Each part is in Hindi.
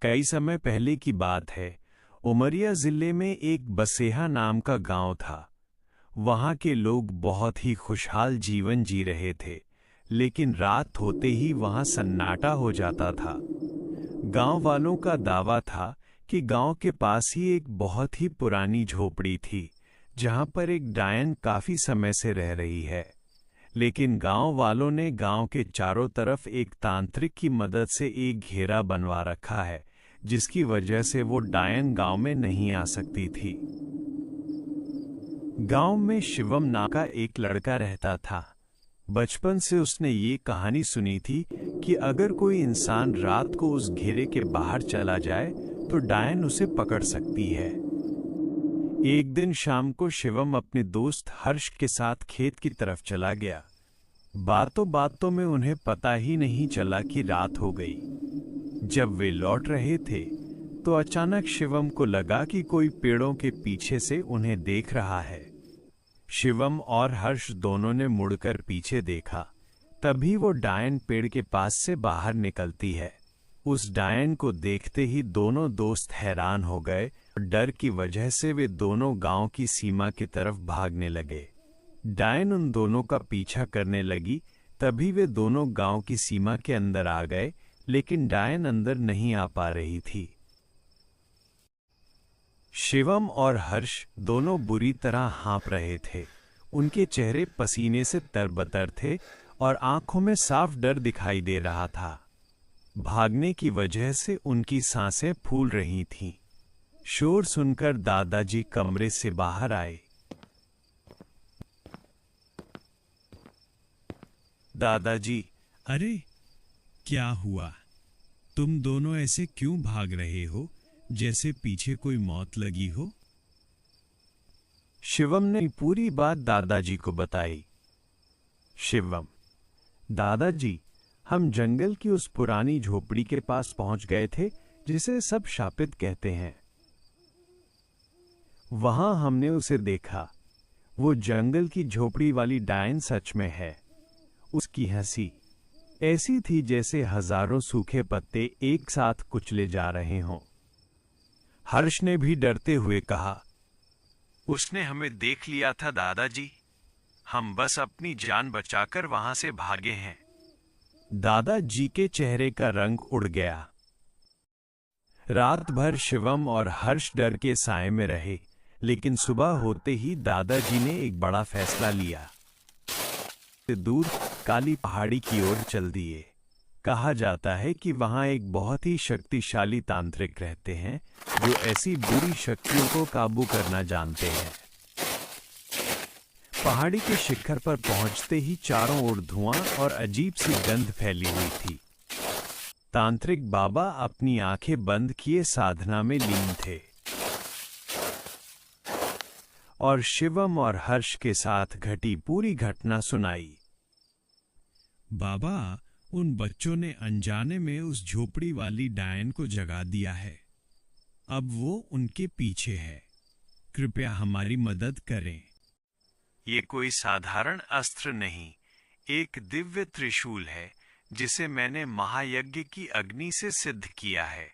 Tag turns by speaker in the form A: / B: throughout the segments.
A: कई समय पहले की बात है। उमरिया जिले में एक बसेहा नाम का गांव था। वहां के लोग बहुत ही खुशहाल जीवन जी रहे थे, लेकिन रात होते ही वहां सन्नाटा हो जाता था। गांव वालों का दावा था कि गांव के पास ही एक बहुत ही पुरानी झोपड़ी थी, जहां पर एक डायन काफी समय से रह रही है। लेकिन गांव वालों ने गांव के चारों तरफ एक तांत्रिक की मदद से एक घेरा बनवा रखा है, जिसकी वजह से वो डायन गांव में नहीं आ सकती थी। गांव में शिवम नाम का एक लड़का रहता था। बचपन से उसने ये कहानी सुनी थी कि अगर कोई इंसान रात को उस घेरे के बाहर चला जाए तो डायन उसे पकड़ सकती है। एक दिन शाम को शिवम अपने दोस्त हर्ष के साथ खेत की तरफ चला गया। बातों बातों में उन्हें पता ही नहीं चला कि रात हो गई। जब वे लौट रहे थे तो अचानक शिवम को लगा कि कोई पेड़ों के पीछे से उन्हें देख रहा है। शिवम और हर्ष दोनों ने मुड़कर पीछे देखा। तभी वो डायन पेड़ के पास से बाहर निकलती है। उस डायन को देखते ही दोनों दोस्त हैरान हो गए और डर की वजह से वे दोनों गांव की सीमा की तरफ भागने लगे। डायन उन दोनों का पीछा करने लगी। तभी वे दोनों गांव की सीमा के अंदर आ गए, लेकिन डायन अंदर नहीं आ पा रही थी। शिवम और हर्ष दोनों बुरी तरह हाँफ रहे थे। उनके चेहरे पसीने से तरबतर थे और आंखों में साफ डर दिखाई दे रहा था। भागने की वजह से उनकी सांसें फूल रही थीं। शोर सुनकर दादाजी कमरे से बाहर आए। दादाजी,
B: अरे क्या हुआ? तुम दोनों ऐसे क्यों भाग रहे हो, जैसे पीछे कोई मौत लगी हो?
A: शिवम ने पूरी बात दादाजी को बताई। शिवम: दादाजी, हम जंगल की उस पुरानी झोपड़ी के पास पहुंच गए थे जिसे सब शापित कहते हैं। वहां हमने उसे देखा। वो जंगल की झोपड़ी वाली डायन सच में है। उसकी हंसी ऐसी थी जैसे हजारों सूखे पत्ते एक साथ कुचले जा रहे हों। हर्ष ने भी डरते हुए कहा, उसने हमें देख लिया था दादाजी। हम बस अपनी जान बचाकर वहां से भागे हैं। दादाजी के चेहरे का रंग उड़ गया। रात भर शिवम और हर्ष डर के साए में रहे, लेकिन सुबह होते ही दादाजी ने एक बड़ा फैसला लिया। दूर काली पहाड़ी की ओर चल दिए। कहा जाता है कि वहां एक बहुत ही शक्तिशाली तांत्रिक रहते हैं जो ऐसी बुरी शक्तियों को काबू करना जानते हैं। पहाड़ी के शिखर पर पहुंचते ही चारों ओर धुआं और अजीब सी गंध फैली हुई थी। तांत्रिक बाबा अपनी आंखें बंद किए साधना में लीन थे और शिवम और हर्ष के साथ घटी पूरी घटना सुनाई।
B: बाबा, उन बच्चों ने अनजाने में उस झोपड़ी वाली डायन को जगा दिया है। अब वो उनके पीछे है। कृपया हमारी मदद करें।
A: ये कोई साधारण अस्त्र नहीं, एक दिव्य त्रिशूल है जिसे मैंने महायज्ञ की अग्नि से सिद्ध किया है।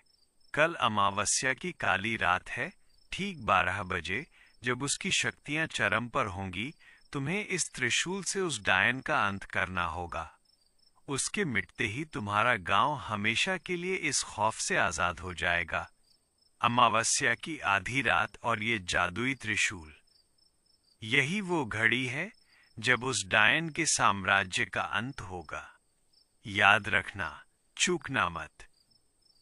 A: कल अमावस्या की काली रात है। ठीक 12 बजे, जब उसकी शक्तियां चरम पर होंगी, तुम्हें इस त्रिशूल से उस डायन का अंत करना होगा। उसके मिटते ही तुम्हारा गांव हमेशा के लिए इस खौफ से आजाद हो जाएगा। अमावस्या की आधी रात और ये जादुई त्रिशूल, यही वो घड़ी है जब उस डायन के साम्राज्य का अंत होगा। याद रखना, चूकना मत।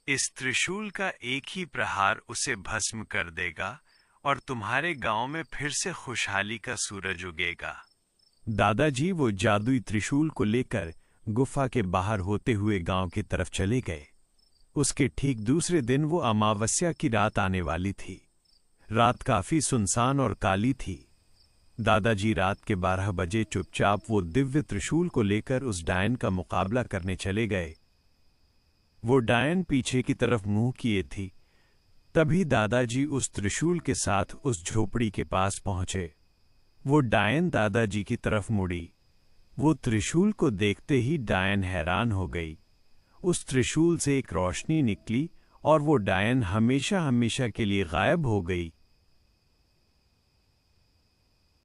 A: इस त्रिशूल का एक ही प्रहार उसे भस्म कर देगा और तुम्हारे गांव में फिर से खुशहाली का सूरज उगेगा। दादाजी वो जादुई त्रिशूल को लेकर गुफा के बाहर होते हुए गांव की तरफ चले गए। उसके ठीक दूसरे दिन वो अमावस्या की रात आने वाली थी। रात काफी सुनसान और काली थी। दादाजी रात के 12 बजे चुपचाप वो दिव्य त्रिशूल को लेकर उस डायन का मुकाबला करने चले गए। वो डायन पीछे की तरफ मुंह किए थी।
B: तभी दादाजी उस त्रिशूल के साथ उस झोपड़ी के पास पहुंचे। वो डायन दादाजी की तरफ मुड़ी। वो त्रिशूल को देखते ही डायन हैरान हो गई। उस त्रिशूल से एक रोशनी निकली और वो डायन हमेशा हमेशा के लिए गायब हो गई।